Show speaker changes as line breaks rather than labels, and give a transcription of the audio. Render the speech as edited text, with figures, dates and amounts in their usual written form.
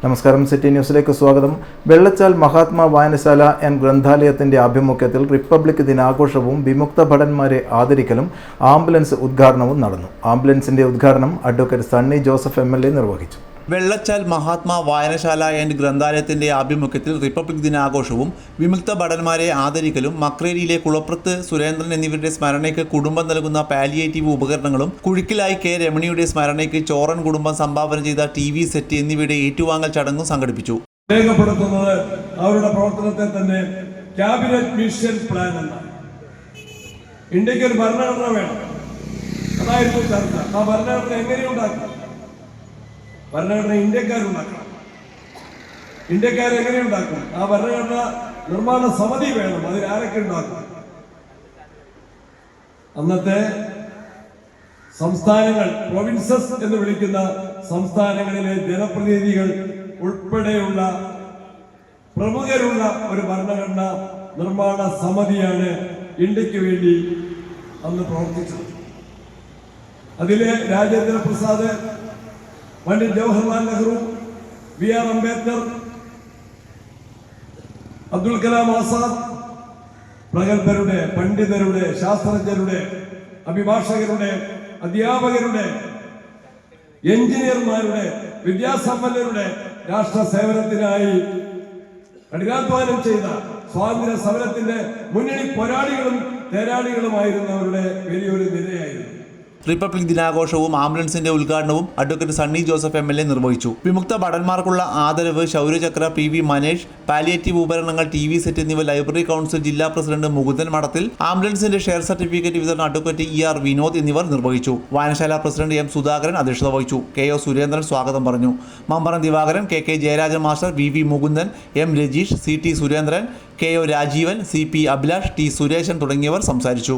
നമസ്കാരം, സിറ്റി ന്യൂസിലേക്ക് സ്വാഗതം. വെള്ളച്ചാൽ മഹാത്മാ വായനശാല ആൻഡ് ഗ്രന്ഥാലയത്തിന്റെ ആഭിമുഖ്യത്തിൽ റിപ്പബ്ലിക് ദിനാഘോഷവും വിമുക്ത ഭടന്മാരെ ആദരിക്കലും ആംബുലൻസ് ഉദ്ഘാടനവും നടന്നു. ആംബുലൻസിന്റെ ഉദ്ഘാടനം അഡ്വക്കേറ്റ് സണ്ണി ജോസഫ് MLA നിർവഹിച്ചു.
വെള്ളച്ചാൽ മഹാത്മാ വായനശാല ആൻഡ് ഗ്രന്ഥാലയത്തിന്റെ ആഭിമുഖ്യത്തിൽ റിപ്പബ്ലിക് ദിനാഘോഷവും വിമുക്ത ഭടന്മാരെ ആദരിക്കലും മക്രേരിയിലെ കുളപ്രത്ത് സുരേന്ദ്രൻ എന്നിവരുടെ സ്മരണയ്ക്ക് കുടുംബം നൽകുന്ന പാലിയേറ്റീവ് ഉപകരണങ്ങളും കുഴിക്കിലായി കെ രമണിയുടെ സ്മരണയ്ക്ക് ചോറൻ കുടുംബം സംഭാവന ചെയ്ത TV സെറ്റ് എന്നിവയുടെ ഏറ്റുവാങ്ങൽ ചടങ്ങും സംഘടിപ്പിച്ചു.
രേഖപ്പെടുത്തുന്നത് അവരുടെ പ്രവർത്തനത്തെ തന്നെ ക്യാബിനറ്റ് മിഷൻ പ്ലാൻ എന്നാണ്. ഇന്ത്യക്ക് ഒരു ഭരണഘടന വേണം, അതായിരുന്നു ചർച്ച. ആ ഭരണഘടന എങ്ങനെയുണ്ടാക്കും? ഭരണഘടന ഇന്ത്യക്കാരുണ്ടാക്കണം. ഇന്ത്യക്കാരെങ്ങനെയുണ്ടാക്കും? ആ ഭരണഘടന നിർമ്മാണ സമിതി വേണം. അതിലാരൊക്കെ ഉണ്ടാക്കും? അന്നത്തെ സംസ്ഥാനങ്ങൾ, പ്രൊവിൻസസ് എന്ന് വിളിക്കുന്ന സംസ്ഥാനങ്ങളിലെ ജനപ്രതിനിധികൾ ഉൾപ്പെടെയുള്ള പ്രമുഖരുള്ള ഒരു ഭരണഘടന നിർമ്മാണ സമിതിയാണ് ഇന്ത്യക്ക് വേണ്ടി അന്ന് പ്രവർത്തിച്ചത്. അതിലെ രാജേന്ദ്ര പ്രസാദ്, പണ്ഡിറ്റ് ജവഹർലാൽ നെഹ്റു, BR അംബേദ്കർ, അബ്ദുൽ കലാം ആസാദ്, പ്രഗത്ഭരുടെ, പണ്ഡിതരുടെ, ശാസ്ത്രജ്ഞരുടെ, അഭിഭാഷകരുടെ, അധ്യാപകരുടെ, എഞ്ചിനീയർമാരുടെ, വിദ്യാസമ്പന്നരുടെ, രാഷ്ട്ര സേവനത്തിനായി കഠിനാധ്വാനം ചെയ്ത സ്വാതന്ത്ര്യ സമരത്തിന്റെ മുന്നണി പോരാളികളും തേരാളികളുമായിരുന്നവരുടെ വലിയൊരു നിരയായിരുന്നു.
റിപ്പബ്ലിക് ദിനാഘോഷവും ആംബുലൻസിന്റെ ഉദ്ഘാടനവും അഡ്വക്കേറ്റ് സണ്ണി ജോസഫ് MLA നിർവഹിച്ചു. വിമുക്ത ഭടന്മാർക്കുള്ള ആദരവ്, ശൗര്യചക്ര, PV മനേഷ്, പാലിയേറ്റീവ് ഉപകരണങ്ങൾ, TV സെറ്റ് എന്നിവ ലൈബ്രറി കൗൺസിൽ ജില്ലാ പ്രസിഡന്റ് മുകുന്ദൻ മഠത്തിൽ, ആംബുലൻസിന്റെ ഷെയർ സർട്ടിഫിക്കറ്റ് വിതരണം അഡ്വക്കേറ്റ് ER വിനോദ് എന്നിവർ നിർവഹിച്ചു. വായനശാല പ്രസിഡന്റ് M സുധാകരൻ അധ്യക്ഷത വഹിച്ചു. KO സുരേന്ദ്രൻ സ്വാഗതം പറഞ്ഞു. Mamparam Divakaran, KK Jayarajan master, VV Mukundan, M Rajeesh, CT Surendran, KO Rajeevan, CP Abhilash, T Suresan തുടങ്ങിയവർ സംസാരിച്ചു.